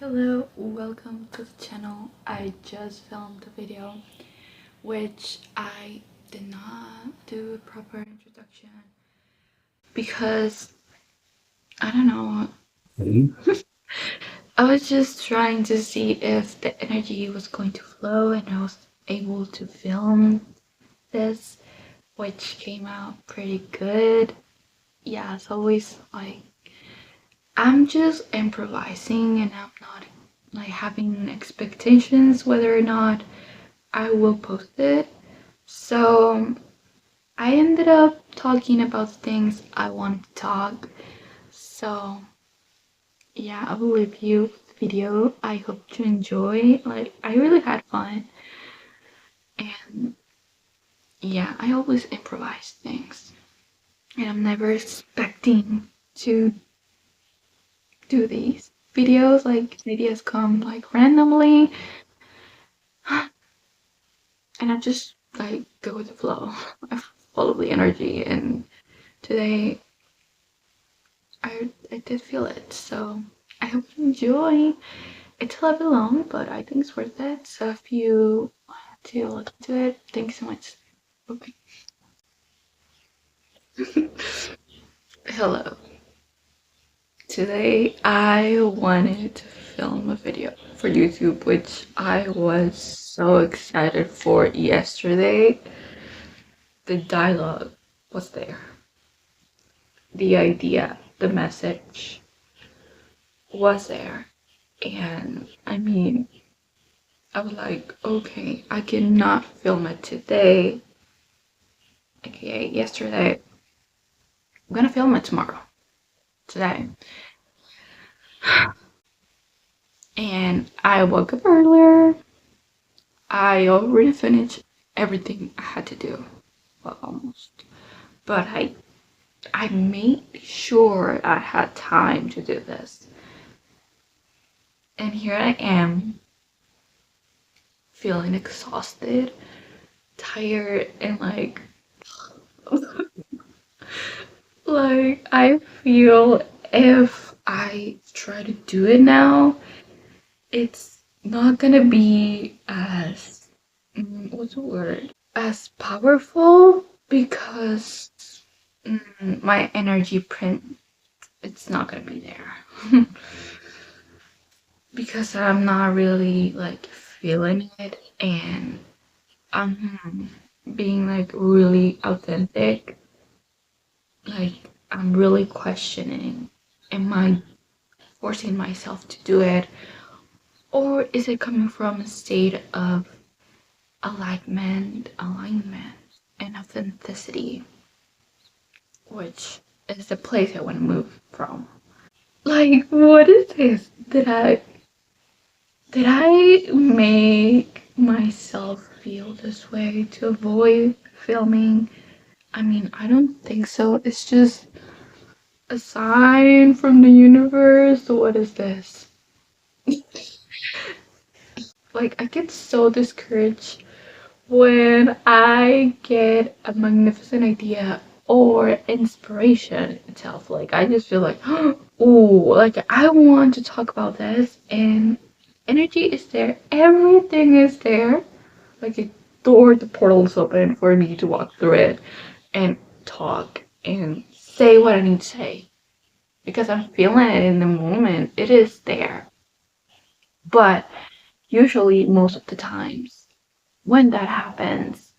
Hello, welcome to the channel. I just filmed a video which I did not do a proper introduction because I don't know. I was just trying to see if the energy was going to flow and I was able to film this, which came out pretty good. Yeah, it's always like I'm just improvising and I'm not like having expectations whether or not I will post it. So I ended up talking about things I wanted to talk. So yeah, I will leave you with the video. I hope you enjoy. Like I really had fun. And yeah, I always improvise things. And I'm never expecting to do these videos. Like ideas come like randomly and I just like go with the flow. I follow the energy and today I did feel it, so I hope you enjoy. It's a little bit long, but I think it's worth it. So if you want to look into it, thanks so much. Okay. Hello. Today I wanted to film a video for YouTube, which I was so excited for yesterday. The dialogue was there. The idea, the message was there. And I mean, I was like, okay, I cannot film it today, aka yesterday. I'm gonna film it tomorrow, today. And I woke up earlier. I already finished everything I had to do. Well, almost. But I made sure I had time to do this. And here I am, feeling exhausted, tired, and like I feel if I try to do it now, it's not gonna be as what's the word? As powerful because my energy print it's not gonna be there. Because I'm not really like feeling it and I'm being like really authentic. Like I'm really questioning, am I forcing myself to do it, or is it coming from a state of alignment, and authenticity, which is the place I want to move from. Like, what is this? Did I make myself feel this way to avoid filming? I mean, I don't think so. It's just a sign from the universe. What is this? Like, I get so discouraged when I get a magnificent idea or inspiration itself. Like, I just feel like, oh, like I want to talk about this, and energy is there, everything is there. Like, a door, the portal is open for me to walk through it and talk and say what I need to say because I'm feeling it in the moment. It is there. But usually, most of the times, when that happens,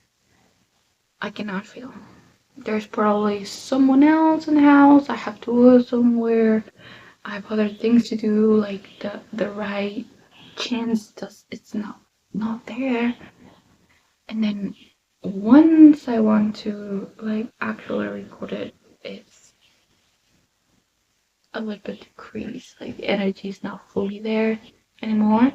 I cannot feel. There's probably someone else in the house. I have to go somewhere. I have other things to do. Like the right chance just it's not there. And then once I want to like actually record it, it's a little bit decreased. Like the energy is not fully there anymore.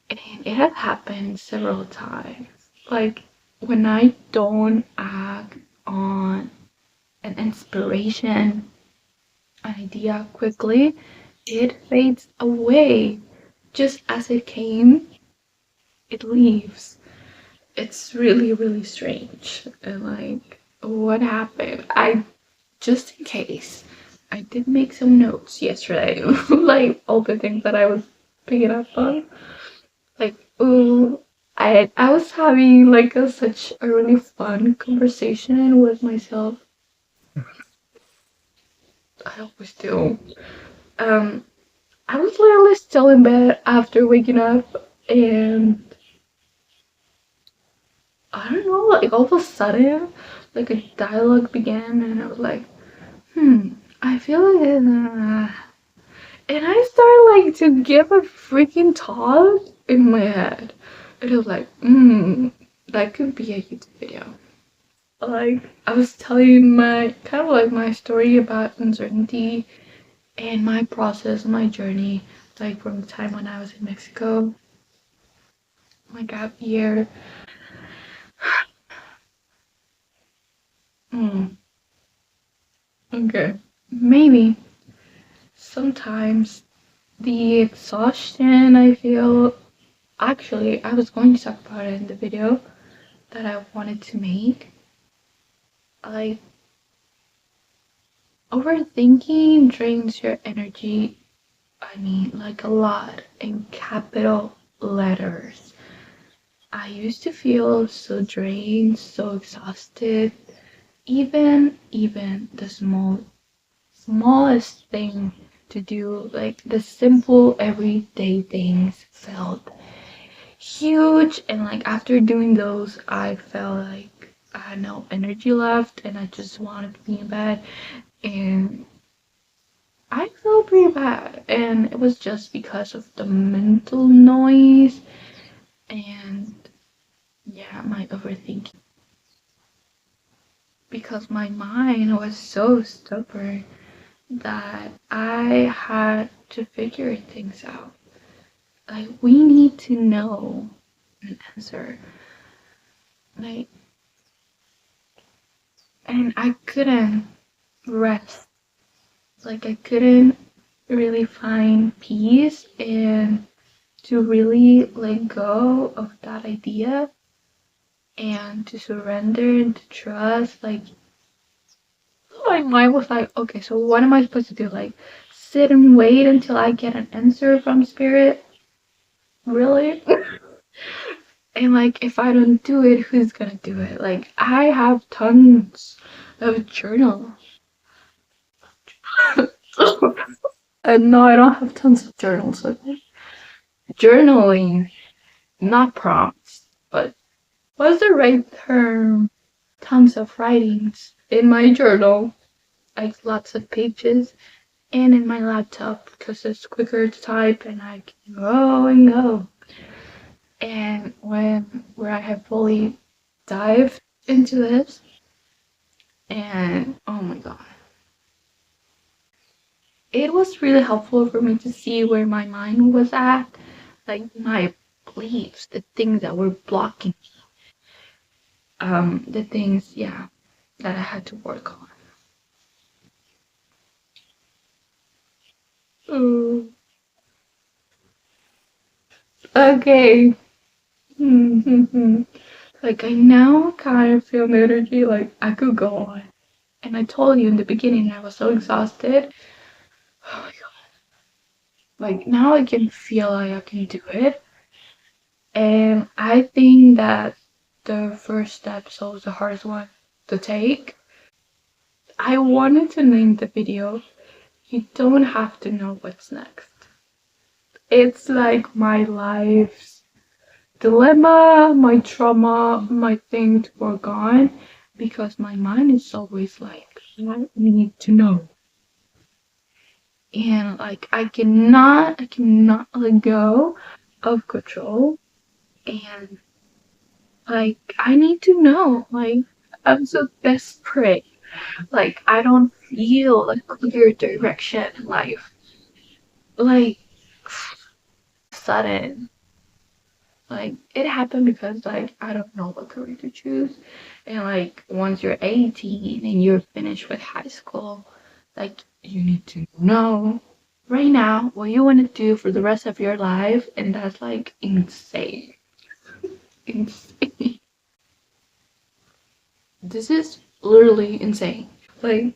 And it has happened several times. Like when I don't act on an inspiration, an idea quickly, it fades away. Just as it came, it leaves. It's really, really strange. And like, what happened? Just in case, I did make some notes yesterday, like all the things that I was picking up on. Like, ooh, I was having like such a really fun conversation with myself. I always do. Um, I was literally still in bed after waking up, and I don't know, like all of a sudden, like a dialogue began, and I was like, I feel like, and I started like to give a freaking talk in my head. And it was like, that could be a YouTube video. Like I was telling my kind of like my story about uncertainty and my process, my journey, like from the time when I was in Mexico, my gap year. Hmm. Okay. Maybe sometimes the exhaustion I feel. Actually, I was going to talk about it in the video that I wanted to make. Like, overthinking drains your energy. I mean, like a lot in capital letters. I used to feel so drained, so exhausted. Even the smallest thing to do, like the simple everyday things, felt huge. And like after doing those, I felt like I had no energy left, and I just wanted to be in bed. And I felt pretty bad, and it was just because of the mental noise and yeah, my overthinking. Because my mind was so stubborn that I had to figure things out. Like, we need to know an answer. Like, and I couldn't rest. Like, I couldn't really find peace and to really let go of that idea and to surrender and to trust. Like, my mind was like, okay, so what am I supposed to do? Like, sit and wait until I get an answer from spirit? Really? And like, if I don't do it, who's gonna do it? Like, I have tons of journals. And no, I don't have tons of journals. Okay? Journaling, not prompts, but what's the right term? Tons of writings in my journal, like lots of pages, and in my laptop because it's quicker to type and I can go and go. And where I have fully dived into this, and oh my god, it was really helpful for me to see where my mind was at, like my beliefs, the things that were blocking, the things, yeah, that I had to work on. Mm. Okay. Like I now kind of feel the energy like I could go on. And I told you in the beginning I was so exhausted. Oh my god. Like now I can feel like I can do it. And I think that the first step is always the hardest one to take. I wanted to name the video You Don't Have to Know What's Next. It's like my life's dilemma, my trauma, my thing to work on, because my mind is always like, I need to know. And like I cannot let go of control. And like I need to know. Like I'm so desperate. Like I don't feel a clear direction in life. Like sudden. Like it happened because like I don't know what career to choose. And like once you're 18 and you're finished with high school, like you need to know right now what you want to do for the rest of your life, and that's like insane. Insane. This is literally insane. Like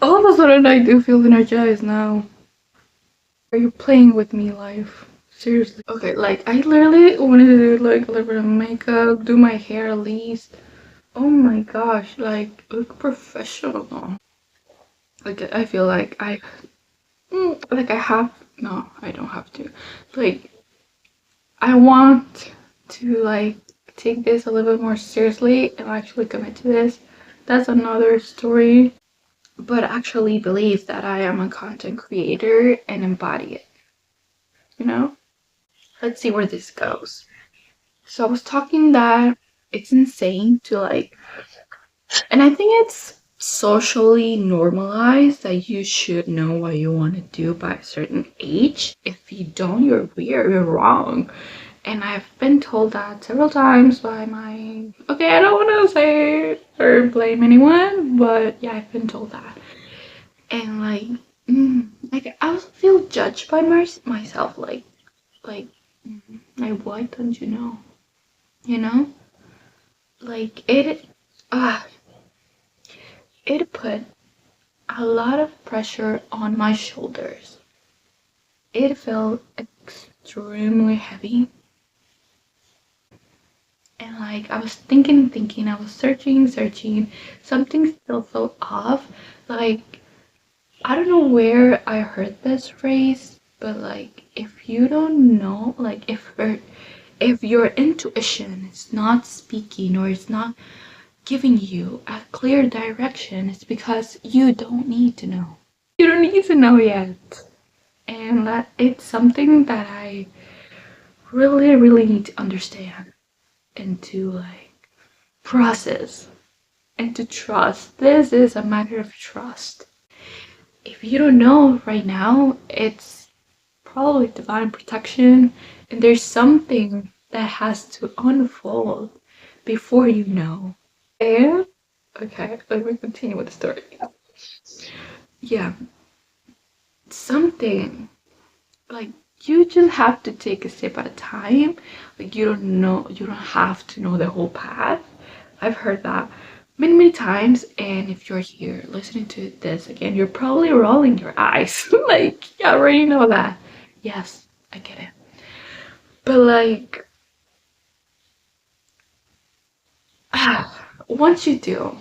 All of a sudden, I do feel energized now. Are you playing with me, life? Seriously. Okay, like, I literally wanted to do, like, a little bit of makeup, do my hair at least. Oh my gosh, like, look professional. Like, I feel like like, I have, no, I don't have to. Like, I want to, like, take this a little bit more seriously and actually commit to this. That's another story. But actually believe that I am a content creator and embody it, you know? Let's see where this goes. So I was talking that it's insane to, like, and I think it's socially normalized that you should know what you want to do by a certain age. If you don't, you're weird, you're wrong. And I've been told that several times by my, okay, I don't want to say or blame anyone, but yeah, I've been told that. And like I also feel judged by myself, like, like, why don't you know? You know? Like, it put a lot of pressure on my shoulders. It felt extremely heavy. And like, I was thinking, I was searching. Something still felt off. Like, I don't know where I heard this phrase, but like, if you don't know, like, if your intuition is not speaking or it's not giving you a clear direction, it's because you don't need to know. You don't need to know yet. And that it's something that I really, really need to understand and to, like, process and to trust. This is a matter of trust. If you don't know right now, it's probably divine protection, and there's something that has to unfold before you know. And okay, let me continue with the story. Yeah, something, like, you just have to take a step at a time. Like, you don't have to know the whole path. I've heard that many times, and if you're here listening to this again, you're probably rolling your eyes. Like, you already know that. Yes, I get it. But like, once you do,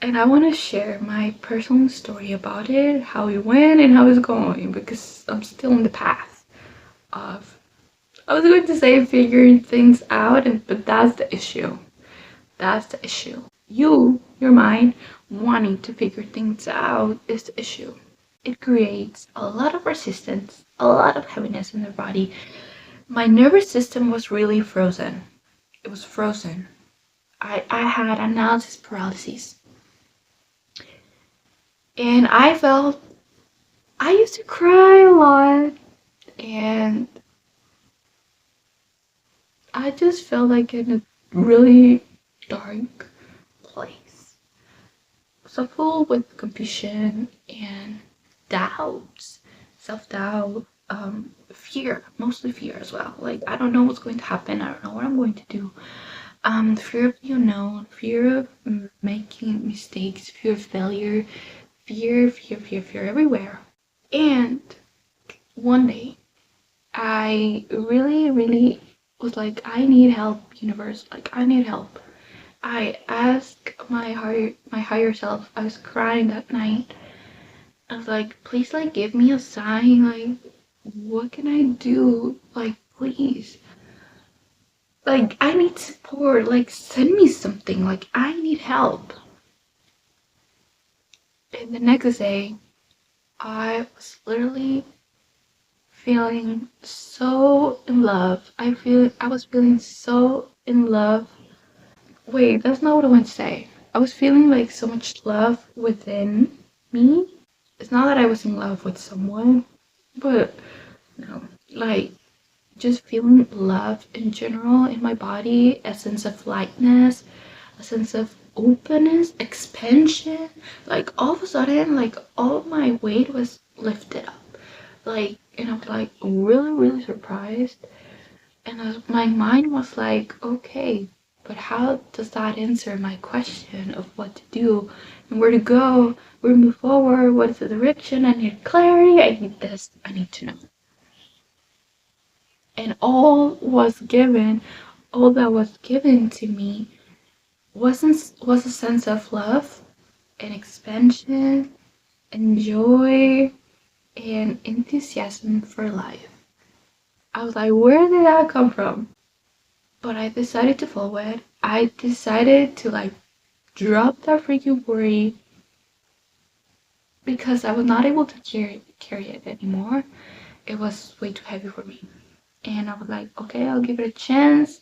and I want to share my personal story about it, how it went and how it's going, because I'm still in the path of, I was going to say figuring things out, but that's the issue. That's the issue. Your mind, wanting to figure things out is the issue. It creates a lot of resistance, a lot of heaviness in the body. My nervous system was really frozen. It was frozen. I had analysis paralysis. And I used to cry a lot, and I just felt like in a really dark place. So full with confusion and doubts, self-doubt, fear, mostly fear as well. Like, I don't know what's going to happen, I don't know what I'm going to do. Fear of the unknown, fear of making mistakes, fear of failure, fear everywhere. And one day, I really was like, I need help, universe. Like, I need help. I asked my higher self. I was crying that night. I was like, please, like, give me a sign. Like, what can I do? Like, please. Like, I need support. Like, send me something. Like, I need help. And the next day, I was literally feeling so in love. I was feeling so in love. Wait, that's not what I want to say. I was feeling like so much love within me. It's not that I was in love with someone, but no, like, just feeling love in general in my body, a sense of lightness, a sense of openness, expansion. Like, all of a sudden, like, all my weight was lifted up. Like, and I was like really surprised. And my mind was like, okay, But how does that answer my question of what to do and where to go, where to move forward, what is the direction? I need clarity, I need this, I need to know. And all that was given to me was a sense of love and expansion and joy and enthusiasm for life. I was like, where did that come from? But I decided to follow it. I decided to like drop that freaking worry because I was not able to carry it anymore. It was way too heavy for me. And I was like, okay, I'll give it a chance.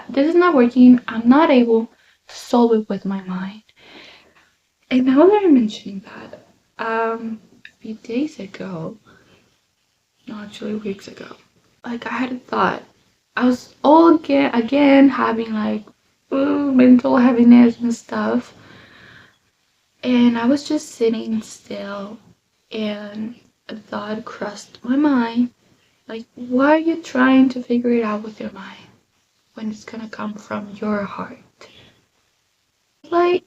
This is not working. I'm not able to solve it with my mind. And now that I'm mentioning that, a few days ago, no, actually weeks ago, like I had a thought. I was all again having like mental heaviness and stuff. And I was just sitting still and a thought crossed my mind. Like, why are you trying to figure it out with your mind when it's gonna come from your heart? Like,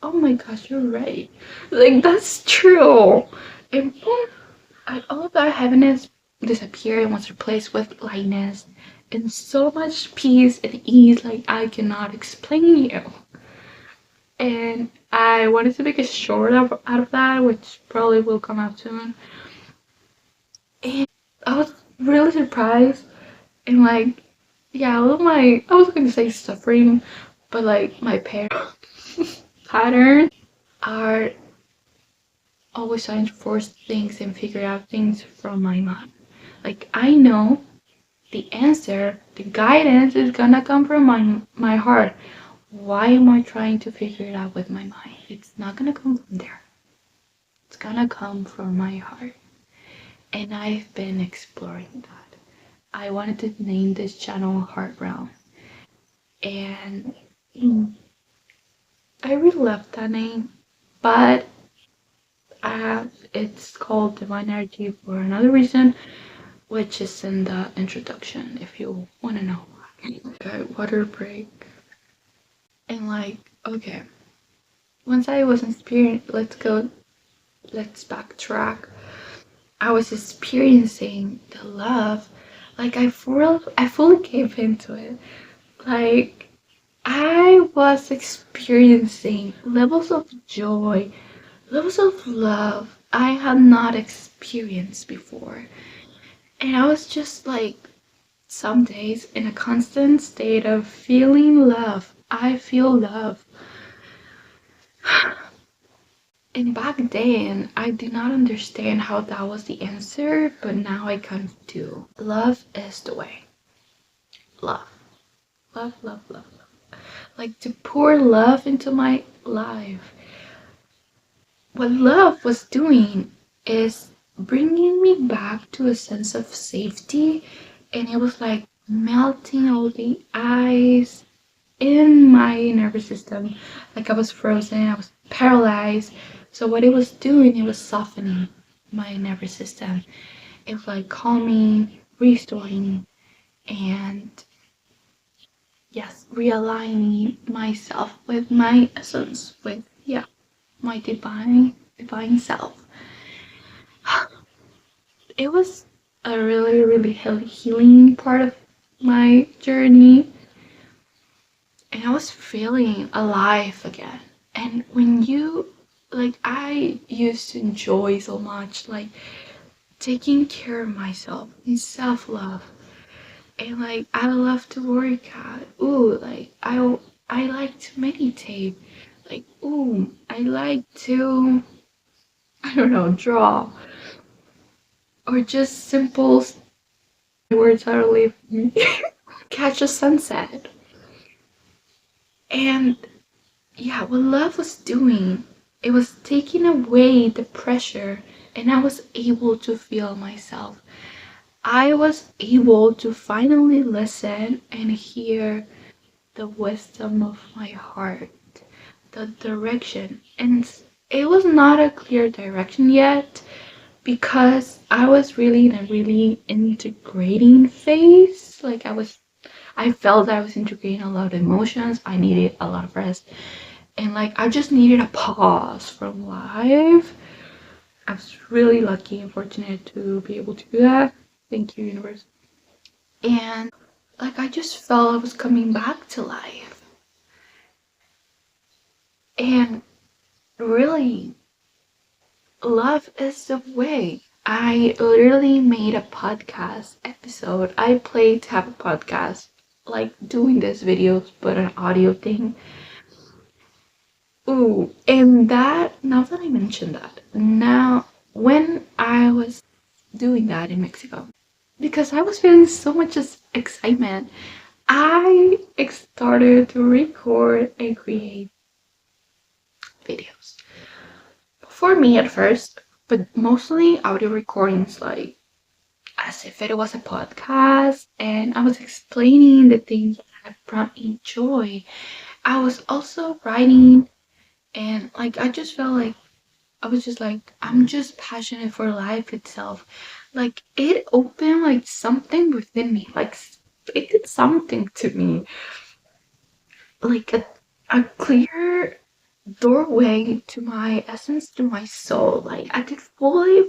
oh my gosh, you're right. Like, that's true. And boom, all of that heaviness disappeared and was replaced with lightness and so much peace and ease like I cannot explain you. And I wanted to make a short out of that, which probably will come out soon. And I was really surprised and like, yeah, all of my, I was going to say suffering, but like my parents patterns are always trying to force things and figure out things from my mind. Like I know the answer, the guidance is gonna come from my heart. Why am I trying to figure it out with my mind? It's not gonna come from there. It's gonna come from my heart. And I've been exploring that. I wanted to name this channel Heart Realm. And I really love that name. But it's called Divine Energy for another reason, which is in the introduction if you want to know. Okay, water break. And like, okay, once I was experiencing, let's backtrack. I was experiencing the love, like I fully gave into it. Like I was experiencing levels of joy, levels of love I had not experienced before. And I was just like some days in a constant state of feeling love. I feel love. And back then, I did not understand how that was the answer, but now I kind of do. Love is the way. Love. Love, love, love, love. Like to pour love into my life. What love was doing is bringing me back to a sense of safety, and it was like melting all the ice in my nervous system. Like I was frozen, I was paralyzed. So what it was doing, it was softening my nervous system. It was like calming, restoring, and yes, realigning myself with my essence, with my divine self. It was a really, really healing part of my journey, and I was feeling alive again. And when you, like, I used to enjoy so much, like, taking care of myself and self love. And, like, I love to work out. Ooh, like, I like to meditate. Like, ooh, I like to, I don't know, draw. Or just simple words are leave me. Catch a sunset. And yeah, what love was doing, it was taking away the pressure, and I was able to feel myself. I was able to finally listen and hear the wisdom of my heart, the direction. And it was not a clear direction yet because I was really in a really integrating phase. Like I felt that I was integrating a lot of emotions. I needed a lot of rest. And like I just needed a pause from life. I was really lucky and fortunate to be able to do that. Thank you, universe. And like I just felt I was coming back to life. And really, love is the way. I literally made a podcast episode. I played to have a podcast, like doing these videos, but an audio thing. Ooh, and that, now that I mentioned that, now when I was doing that in Mexico, because I was feeling so much excitement, I started to record and create videos. For me at first, but mostly audio recordings, like as if it was a podcast, and I was explaining the things that brought me joy. I was also writing, and like I just felt like I was just like, I'm just passionate for life itself. Like it opened like something within me, like it did something to me, like a clear doorway to my essence, to my soul. Like I could fully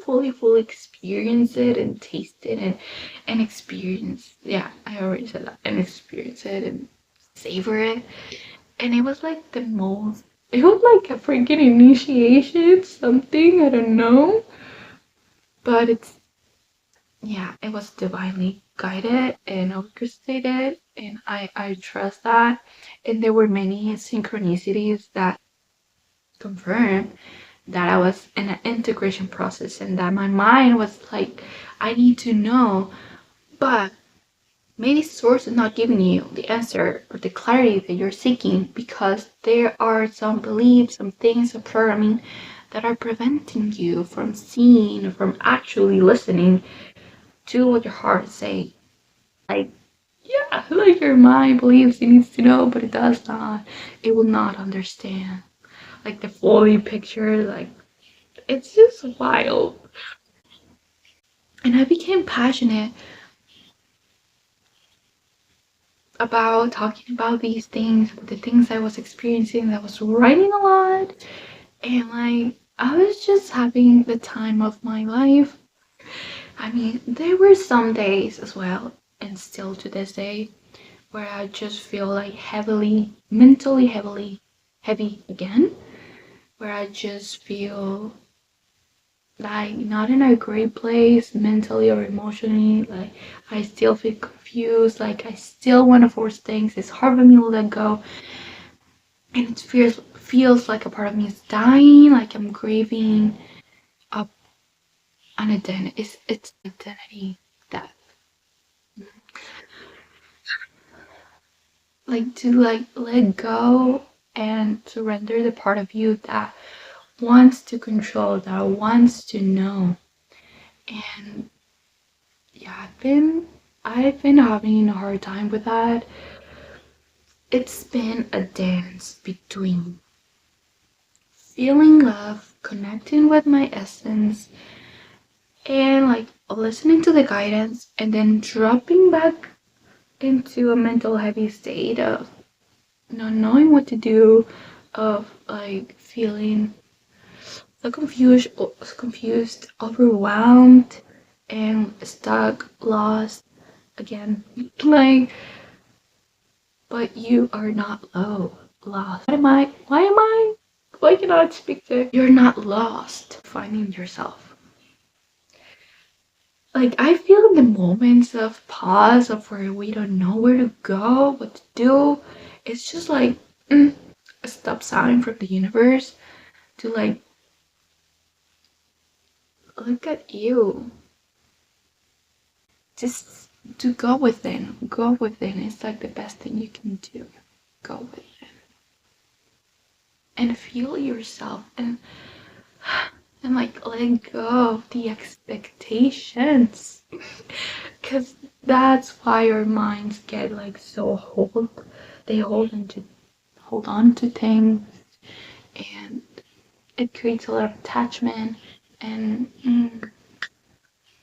experience it and taste it and experience. Yeah, I already said that, and experience it and savor it. And it was like the most. It was like a freaking initiation, something I don't know, but it's, yeah, it was divinely guided and orchestrated, and I trust that. And there were many synchronicities that confirmed that I was in an integration process and that my mind was like, I need to know, but maybe source is not giving you the answer or the clarity that you're seeking because there are some beliefs, some things, some programming that are preventing you from seeing, from actually listening to what your heart is saying. Like, yeah, like your mind believes it needs to know, but it does not. It will not understand. Like the fully picture, like it's just wild. And I became passionate about talking about these things, the things I was experiencing. I was writing a lot, and like I was just having the time of my life. I mean, there were some days as well, and still to this day, where I just feel like heavily, mentally heavy again, where I just feel like not in a great place mentally or emotionally. Like I still feel confused, like I still want to force things. It's hard for me to let go, and it feels like a part of me is dying, like I'm grieving up an identity. It's identity that, like, to like let go and surrender the part of you that wants to control, that wants to know. And yeah, I've been having a hard time with that. It's been a dance between feeling love, connecting with my essence, and like listening to the guidance, and then dropping back into a mental heavy state of not knowing what to do, of like feeling so confused, overwhelmed, and stuck, lost again. Like, but you are not lost. What am I? Why am I? Why cannot I speak to? You're not lost. Finding yourself. Like I feel in the moments of pause, of where we don't know where to go, what to do. It's just like a stop sign from the universe to like look at you. Just to go within. Go within. It's like the best thing you can do. Go within and feel yourself and like let go of the expectations. Because that's why our minds get like so they hold on to things, and it creates a lot of attachment. And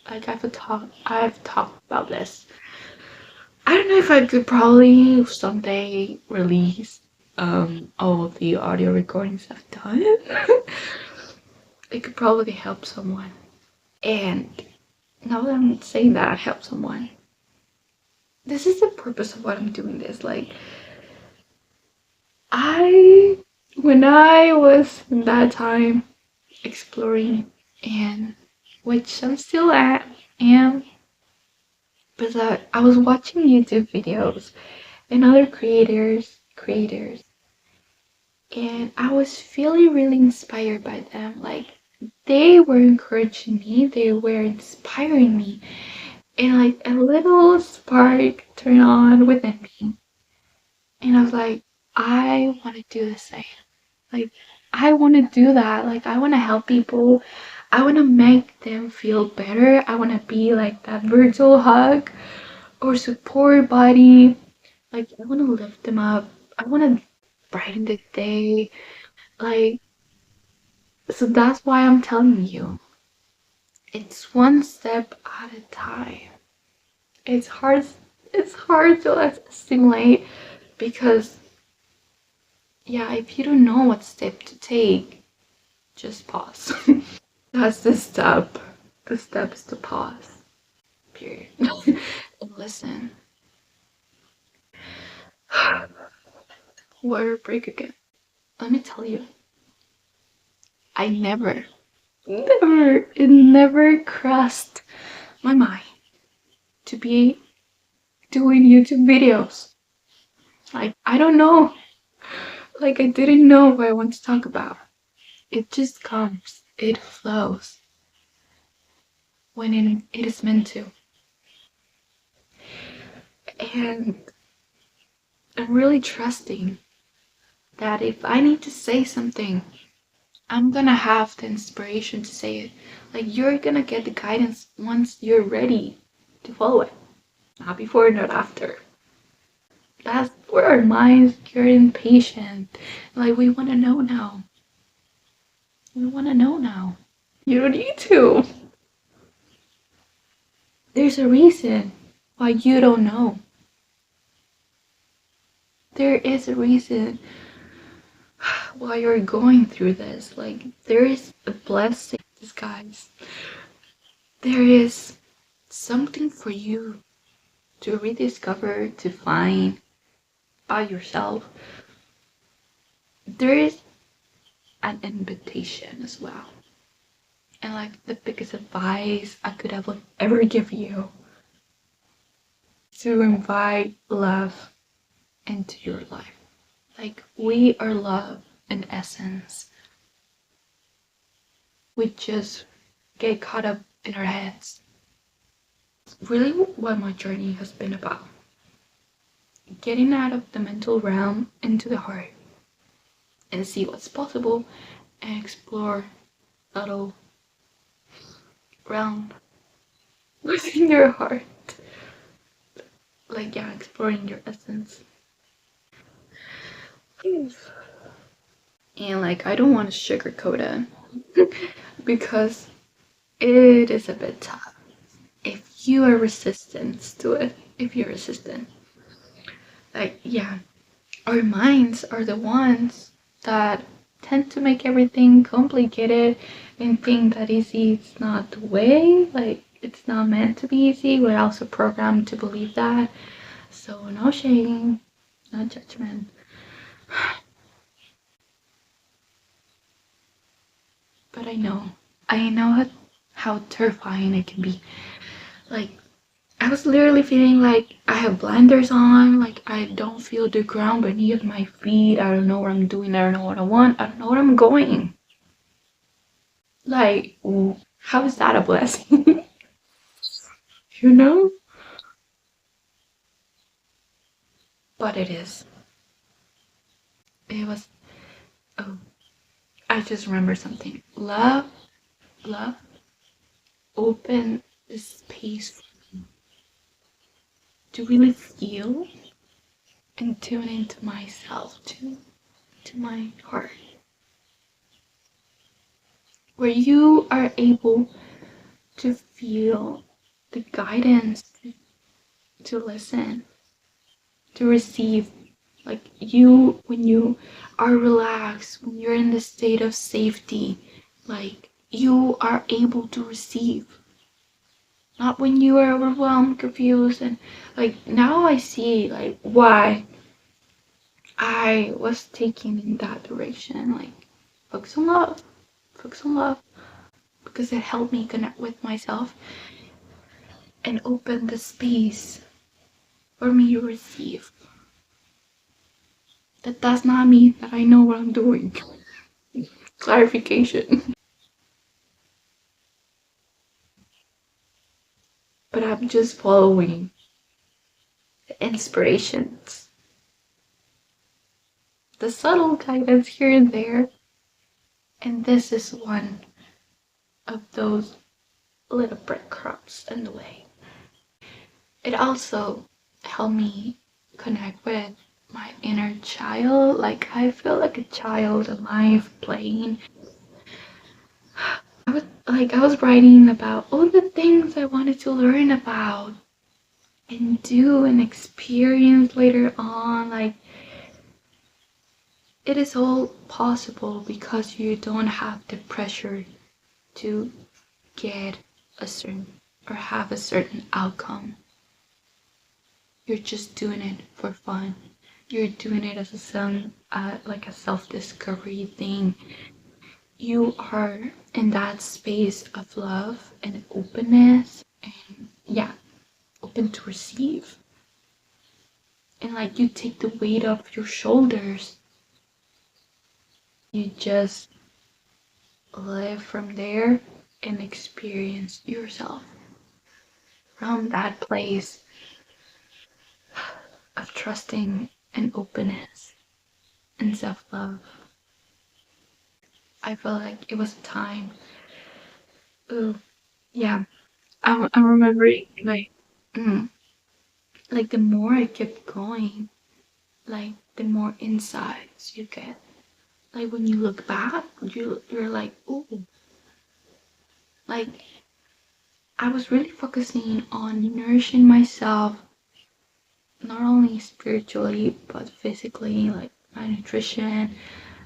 like I've talked about this I don't know if I could probably someday release all of the audio recordings I've done. It could probably help someone. And now that I'm saying that I help someone, this is the purpose of what I'm doing this. Like I when I was in that time exploring and which I'm still at am but that I was watching YouTube videos and other creators and I was feeling really inspired by them. Like they were encouraging me, they were inspiring me, and like a little spark turned on within me. And I was like, I want to do the same. Like, I want to do that. Like, I want to help people. I want to make them feel better. I want to be like that virtual hug or support body. Like, I want to lift them up. I want to brighten the day. Like, so that's why I'm telling you. It's one step at a time. It's hard. It's hard to assimilate because, yeah, if you don't know what step to take, just pause. That's the step. The step is to pause. Period. And listen. Water break again. Let me tell you, I it never crossed my mind to be doing YouTube videos. Like, I don't know. Like, I didn't know what I want to talk about. It just comes. It flows when it is meant to. And I'm really trusting that if I need to say something, I'm gonna have the inspiration to say it. Like, you're gonna get the guidance once you're ready to follow it. Not before, not after. That's where our minds get impatient. Like, we wanna know now. We wanna know now. You don't need to. There's a reason why you don't know. There is a reason why you're going through this. Like, there is a blessing in disguise. There is something for you to rediscover, to find by yourself. There is an invitation as well. And like the biggest advice I could ever give you to invite love into your life. Like, we are love in essence. We just get caught up in our heads. It's really what my journey has been about. Getting out of the mental realm into the heart and see what's possible and explore little realm within your heart. Like, yeah, exploring your essence. And like, I don't want to sugarcoat it because it is a bit tough. If you are resistant to it, if you're resistant, like, yeah, our minds are the ones that tend to make everything complicated and think that easy is not the way. Like, it's not meant to be easy. We're also programmed to believe that. So, no shame, no judgment. But I know how terrifying it can be. Like, I was literally feeling like I have blinders on, like I don't feel the ground beneath my feet. I don't know what I'm doing. I don't know what I want. I don't know where I'm going. Like, how is that a blessing? You know? But it is. It was. Oh, I just remember something. Love, open the space to really feel and tune into myself, to my heart, where you are able to feel the guidance to listen, to receive. Like you, when you are relaxed, when you're in the state of safety, like you are able to receive. Not when you are overwhelmed, confused, and like now I see like why I was taking in that direction. Like focus on love, focus on love, because it helped me connect with myself and open the space for me to receive. That does not mean that I know what I'm doing. Clarification. But I'm just following the inspirations, the subtle guidance here and there. And this is one of those little breadcrumbs in the way. It also helped me connect with my inner child. Like I feel like a child alive playing. I was writing about all the things I wanted to learn about and do and experience later on. Like it is all possible because you don't have the pressure to get a certain or have a certain outcome. You're just doing it for fun. You're doing it as like a self-discovery thing. You are in that space of love and openness, and yeah, open to receive. And like you take the weight off your shoulders. You just live from there and experience yourself from that place of trusting and openness and self-love. I felt like it was a time. Ooh, yeah. I'm remembering mm, like the more I kept going, like the more insights you get. Like when you look back, you're like, ooh, like I was really focusing on nourishing myself, not only spiritually but physically, like my nutrition.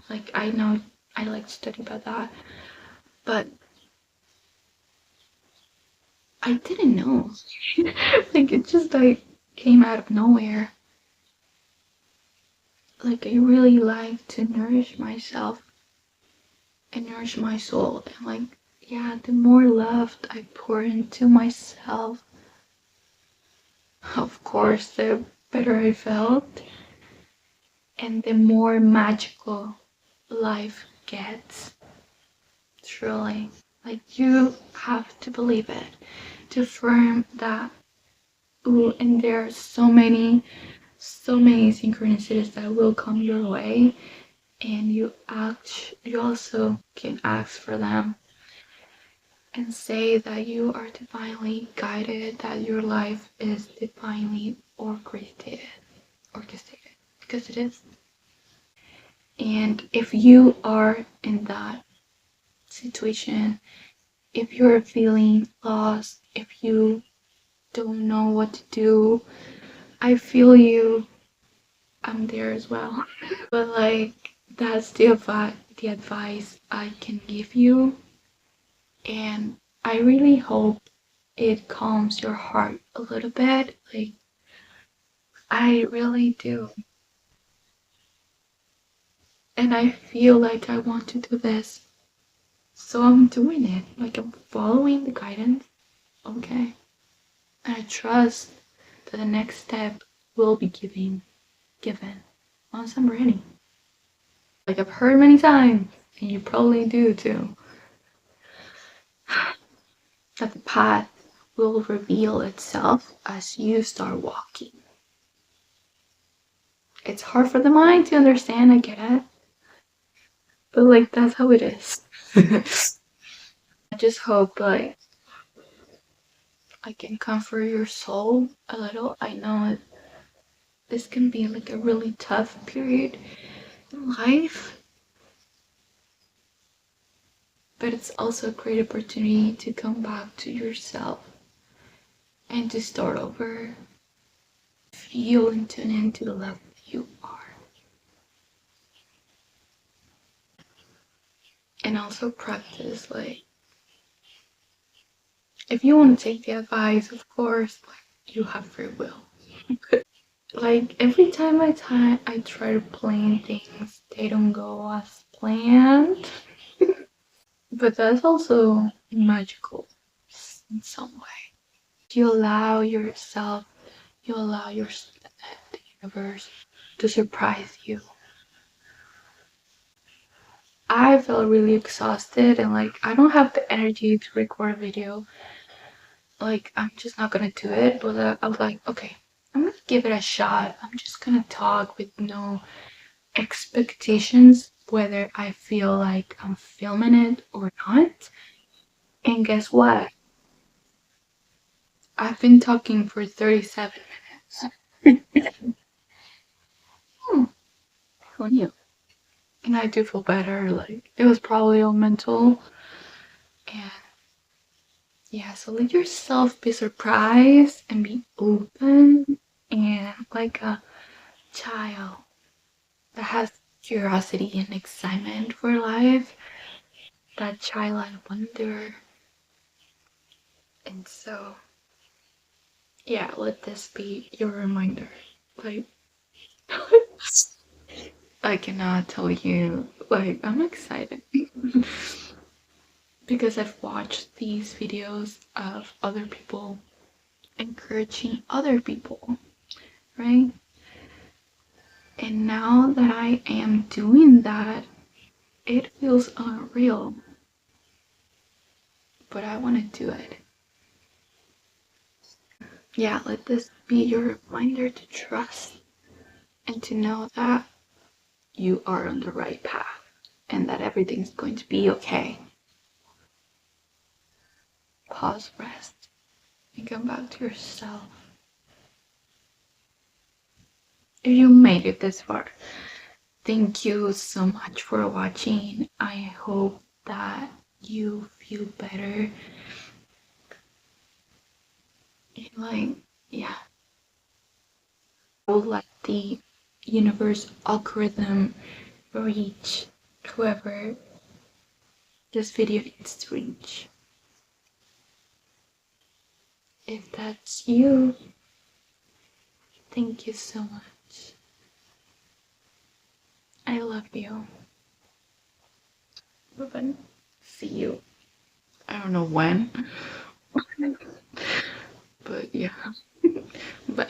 Like I know I like to study about that, but I didn't know. Like it just like came out of nowhere. Like I really like to nourish myself and nourish my soul. And like, yeah, the more love I pour into myself, of course, the better I felt. And the more magical life gets. Truly. Like you have to believe it. To affirm that, ooh, and there are so many synchronicities that will come your way, and you also can ask for them and say that you are divinely guided, that your life is divinely orchestrated, because it is. And if you are in that situation, if you're feeling lost, if you don't know what to do, I feel you. I'm there as well. But like that's the advice I can give you, and I really hope it calms your heart a little bit. Like I really do. And I feel like I want to do this. So I'm doing it. Like I'm following the guidance. Okay. And I trust that the next step will be given once I'm ready. Like I've heard many times, and you probably do too, that the path will reveal itself as you start walking. It's hard for the mind to understand, I get it. But like that's how it is. I just hope like I can comfort your soul a little. I know this can be like a really tough period in life, but it's also a great opportunity to come back to yourself and to start over. feel and tune into the level that you are. And also practice, like, if you want to take the advice, of course, like, you have free will. Like every time I try to plan things, they don't go as planned. But that's also magical in some way. You allow yourself, you allow your the universe to surprise you. I felt really exhausted and like I don't have the energy to record a video. Like I'm just not gonna do it. But I was like, okay, I'm gonna give it a shot. I'm just gonna talk with no expectations whether I feel like I'm filming it or not. And guess what? I've been talking for 37 minutes. Hmm, who knew? And I do feel better. Like it was probably all mental. And yeah, so let yourself be surprised and be open and like a child that has curiosity and excitement for life. That childlike wonder. And so yeah, let this be your reminder. Like, I cannot tell you, like, I'm excited because I've watched these videos of other people encouraging other people, right? And now that I am doing that, it feels unreal, but I want to do it. Yeah, let this be your reminder to trust and to know that you are on the right path and that everything's going to be okay. Pause, rest, and come back to yourself. If you made it this far, thank you so much for watching. I hope that you feel better. And like, yeah, I would let the universe algorithm reach whoever this video needs to reach. If that's you, thank you so much. I love you. Bye-bye. See you. I don't know when, but yeah. Bye.